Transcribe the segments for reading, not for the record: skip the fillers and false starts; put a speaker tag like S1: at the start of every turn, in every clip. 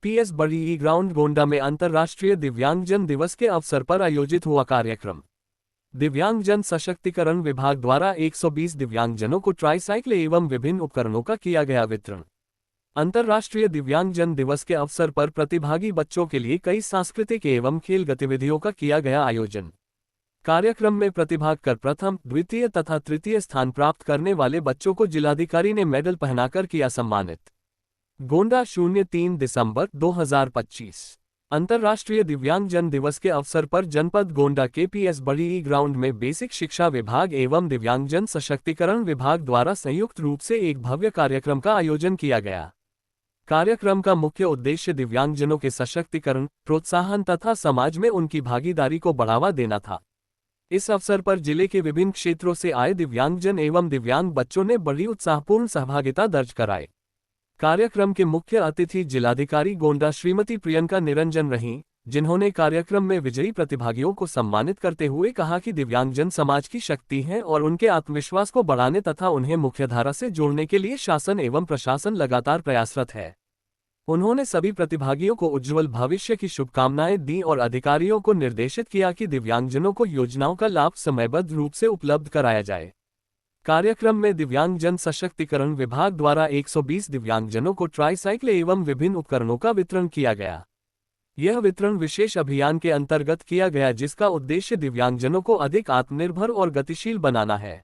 S1: PS बड़ी ground Gonda में अंतर्राष्ट्रीय दिव्यांगजन दिवस के अवसर पर आयोजित हुआ कार्यक्रम। दिव्यांगजन सशक्तिकरण विभाग द्वारा 120 दिव्यांगजनों को ट्राईसाइकिल एवं विभिन्न उपकरणों का किया गया वितरण। अंतर्राष्ट्रीय दिव्यांगजन दिवस के अवसर पर प्रतिभागी बच्चों के लिए कई सांस्कृतिक एवं खेल गतिविधियों का किया गया आयोजन। कार्यक्रम में प्रतिभाग कर प्रथम, द्वितीय तथा तृतीय स्थान प्राप्त करने वाले बच्चों को जिलाधिकारी ने मेडल पहनाकर किया सम्मानित। गोंडा 03 दिसंबर 2025। अंतर्राष्ट्रीय दिव्यांगजन दिवस के अवसर पर जनपद गोंडा के पीएस बड़ी ग्राउंड में बेसिक शिक्षा विभाग एवं दिव्यांगजन सशक्तिकरण विभाग द्वारा संयुक्त रूप से एक भव्य कार्यक्रम का आयोजन किया गया। कार्यक्रम का मुख्य उद्देश्य दिव्यांगजनों के सशक्तिकरण, प्रोत्साहन तथा समाज में उनकी भागीदारी को बढ़ावा देना था। इस अवसर पर जिले के विभिन्न क्षेत्रों से आए दिव्यांगजन एवं दिव्यांग बच्चों ने बड़ी उत्साहपूर्ण सहभागिता दर्ज कराई। कार्यक्रम के मुख्य अतिथि जिलाधिकारी गोंडा श्रीमती प्रियंका निरंजन रहीं, जिन्होंने कार्यक्रम में विजयी प्रतिभागियों को सम्मानित करते हुए कहा कि दिव्यांगजन समाज की शक्ति हैं और उनके आत्मविश्वास को बढ़ाने तथा उन्हें मुख्यधारा से जोड़ने के लिए शासन एवं प्रशासन लगातार प्रयासरत है। उन्होंने सभी प्रतिभागियों को उज्ज्वल भविष्य की शुभकामनाएं दी और अधिकारियों को निर्देशित किया कि दिव्यांगजनों को योजनाओं का लाभ समयबद्ध रूप से उपलब्ध कराया जाए। कार्यक्रम में दिव्यांगजन सशक्तिकरण विभाग द्वारा 120 दिव्यांगजनों को ट्राईसाइकिल एवं विभिन्न उपकरणों का वितरण किया गया। यह वितरण विशेष अभियान के अंतर्गत किया गया, जिसका उद्देश्य दिव्यांगजनों को अधिक आत्मनिर्भर और गतिशील बनाना है।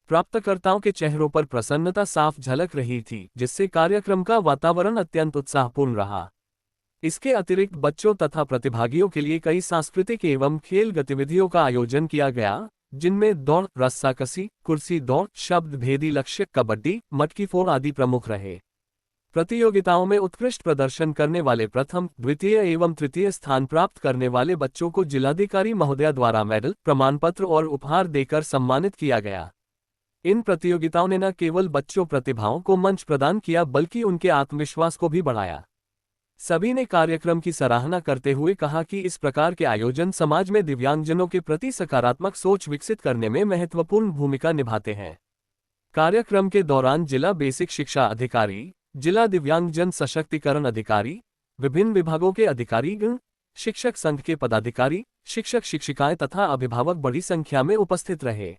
S1: प्राप्तकर्ताओं के चेहरों पर प्रसन्नता साफ झलक रही थी, जिससे कार्यक्रम का वातावरण अत्यंत उत्साहपूर्ण रहा। इसके अतिरिक्त बच्चों तथा प्रतिभागियों के लिए कई सांस्कृतिक एवं खेल गतिविधियों का आयोजन किया गया, जिनमें दौड़, रस्साकसी, कुर्सी दौड़, शब्द भेदी लक्ष्य, कबड्डी, मटकी फोड़ आदि प्रमुख रहे। प्रतियोगिताओं में उत्कृष्ट प्रदर्शन करने वाले प्रथम, द्वितीय एवं तृतीय स्थान प्राप्त करने वाले बच्चों को जिलाधिकारी महोदया द्वारा मेडल, प्रमाणपत्र और उपहार देकर सम्मानित किया गया। इन प्रतियोगिताओं ने न केवल बच्चों प्रतिभाओं को मंच प्रदान किया, बल्कि उनके आत्मविश्वास को भी बढ़ाया। सभी ने कार्यक्रम की सराहना करते हुए कहा कि इस प्रकार के आयोजन समाज में दिव्यांगजनों के प्रति सकारात्मक सोच विकसित करने में महत्वपूर्ण भूमिका निभाते हैं। कार्यक्रम के दौरान जिला बेसिक शिक्षा अधिकारी, जिला दिव्यांगजन सशक्तिकरण अधिकारी, विभिन्न विभागों के अधिकारीगण, शिक्षक संघ के पदाधिकारी, शिक्षक शिक्षिकाएं तथा अभिभावक बड़ी संख्या में उपस्थित रहे।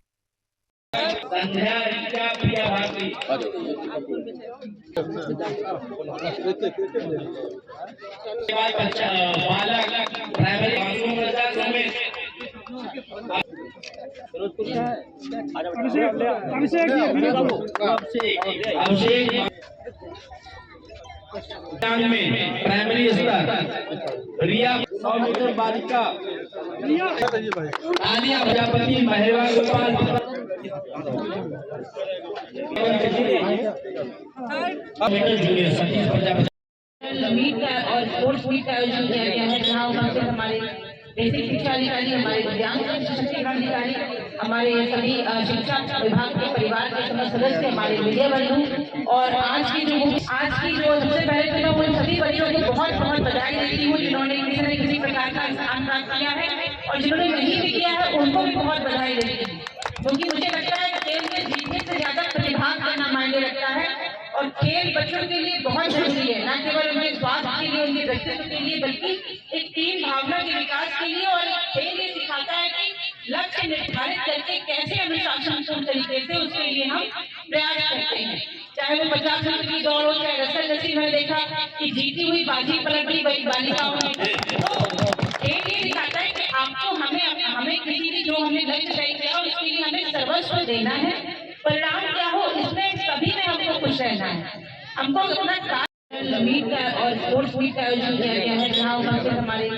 S2: प्राइमरी स्तर रिया 100 मीटर बालिका आलिया प्रजापति महिला गोपाल जूनियर सतीश प्रजापति
S3: मीट का और स्पोर्ट्स मीट का आयोजन किया गया है, जहाँ उपस्थित हमारे बेसिक शिक्षा अधिकारी, हमारे दिव्यांगजन सशक्तिकरण अधिकारी, हमारे सभी शिक्षा विभाग के परिवार के समस्त सदस्य, हमारे मीडिया बंधु और आज की जो सबसे पहले तो मैं उन सभी बच्चों को बहुत बहुत बधाई देती हूँ जिन्होंने किसी न किसी प्रकार का स्थान प्राप्त किया है, और जिन्होंने नहीं भी किया है उनको भी बहुत बधाई देती हूँ, क्योंकि मुझे लगता है खेल में जीतने से ज्यादा प्रतिभाग करना मायने रखता है। और खेल बच्चों के लिए बहुत जरूरी है, न केवल उनके स्वास्थ्य के लिए, उनके व्यक्तित्व के लिए, बल्कि एक टीम भावना के विकास के लिए। और खेल ये सिखाता है कि लक्ष्य निर्धारित करके कैसे अनुशासनपूर्ण तरीके से उसके लिए हम प्रयास करते हैं, चाहे वो 50 मीटर की दौड़ हो, चाहे रस्साकसी में देखा कि जीती हुई बाजी पलट गई वही बालिकाओं ने। तो खेल ये सिखाता है कि आपको हमें किसी भी जो हमने लक्ष्य तय किया उसके लिए हमें सर्वस्व देना है, परिणाम क्या हो इसमें सभी में हमको खुश रहना है। हमको अपना मीट का और स्पोर्ट्स मीट का आयोजन किया गया है, जहाँ उपस्थित हमारे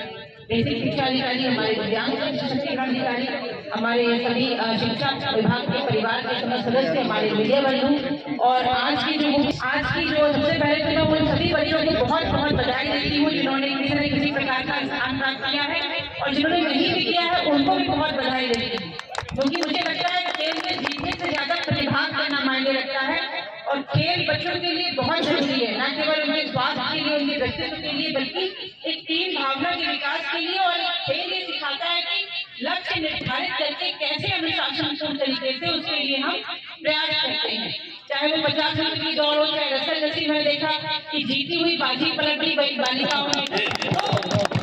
S3: बेसिक शिक्षा अधिकारी, हमारे दिव्यांगजन सशक्तिकरण अधिकारी, हमारे सभी शिक्षा विभाग के परिवार के समस्त सदस्य, हमारे मीडिया बंधु और आज की जो सबसे पहले तो मैं उन सभी बच्चों को बहुत बहुत बधाई देती हूँ जिन्होंने किसी न किसी प्रकार का स्थान प्राप्त किया है, और जिन्होंने नहीं भी किया है उनको भी बहुत बधाई देती हूँ, क्योंकि मुझे लगता है खेल में जीतने से ज्यादा प्रतिभाग करना मायने रखता है। और खेल बच्चों के लिए बहुत जरूरी है, न केवल उनके स्वास्थ्य के लिए, उनके व्यक्तित्व के लिए, बल्कि एक टीम भावना के विकास के लिए। और खेल ये सिखाता है कि लक्ष्य निर्धारित करके कैसे अनुशासनपूर्ण तरीके से उसके लिए हम प्रयास करते हैं, चाहे वो 50 मीटर की दौड़ हो चाहे रसल रस्सी में देखा कि जीती हुई बाजी पलटी वही बालिकाओं ने। तो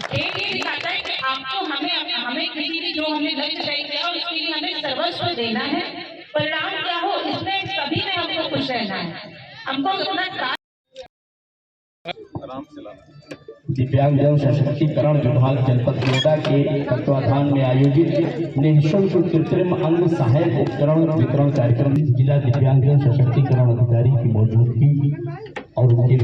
S3: खेल ये दिखाता है कि आपको हमें किसी भी जो हमने लक्ष्य तय किया उसके लिए हमें सर्वस्व देना है। परिणाम क्या हो इसमें सभी में हमको खुश रहना है। हमको अपना
S4: दिव्यांगजन सशक्तिकरण विभाग जनपद नोएडा के तत्वाधान में आयोजित निःशुल्क कृत्रिम अंग सहायक उपकरण वितरण कार्यक्रम जिला दिव्यांगजन सशक्तिकरण अधिकारी की मौजूदगी और उनके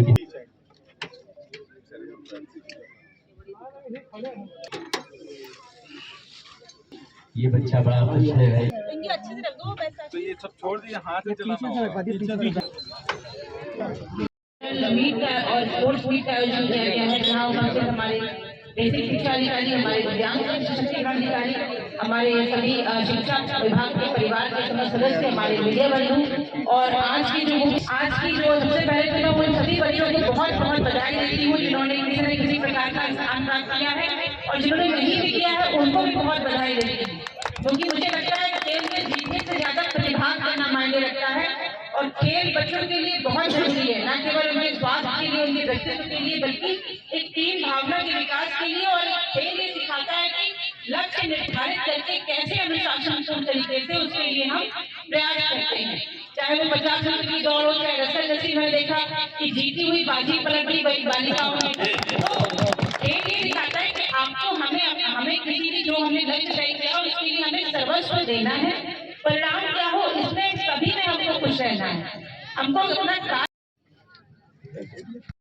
S4: ये बच्चा बड़ा खुश है।
S5: तो ये सब छोड़ दिए, हाथ से चलाना।
S3: मीट का और स्पोर्ट्स मीट का आयोजन किया गया है जहाँ उपस्थित हमारे बेसिक शिक्षा अधिकारी, हमारे दिव्यांग सशक्तिकरण अधिकारी, हमारे सभी शिक्षा विभाग के परिवार के समस्त सदस्य, हमारे मीडिया बंधु और आज की जो सबसे पहले तो मैं उन सभी बच्चों को बहुत बहुत बधाई देती हूँ जिन्होंने किसी न किसी प्रकार का स्थान प्राप्त किया है और जिन्होंने नहीं भी किया है उनको भी बहुत बधाई देती हूँ, क्योंकि मुझे लगता है खेल में जीतने से ज्यादा प्रतिभाग करना मायने रखता है और खेल बच्चों के लिए बहुत जरूरी है, न केवल उनके स्वास्थ्य के लिए, उनके व्यक्तित्व के लिए, बल्कि एक टीम भावना के विकास के लिए। और खेल ये सिखाता है कि लक्ष्य निर्धारित करके कैसे अनुशासनपूर्ण तरीके से उसके लिए हम प्रयास करते हैं। चाहे वो 50 मीटर की दौड़ हो चाहे रसल रस्सी में देखा कि जीती हुई बाजी पलटी वही बालिकाओं ने। तो खेल ये दिखाता है कि आपको हमें किसी भी जो हमने लक्ष्य तय किया उसके लिए हमें सर्वस्व देना है। परिणाम क्या हो इसमें सभी में हमको खुश रहना है। हमको अपना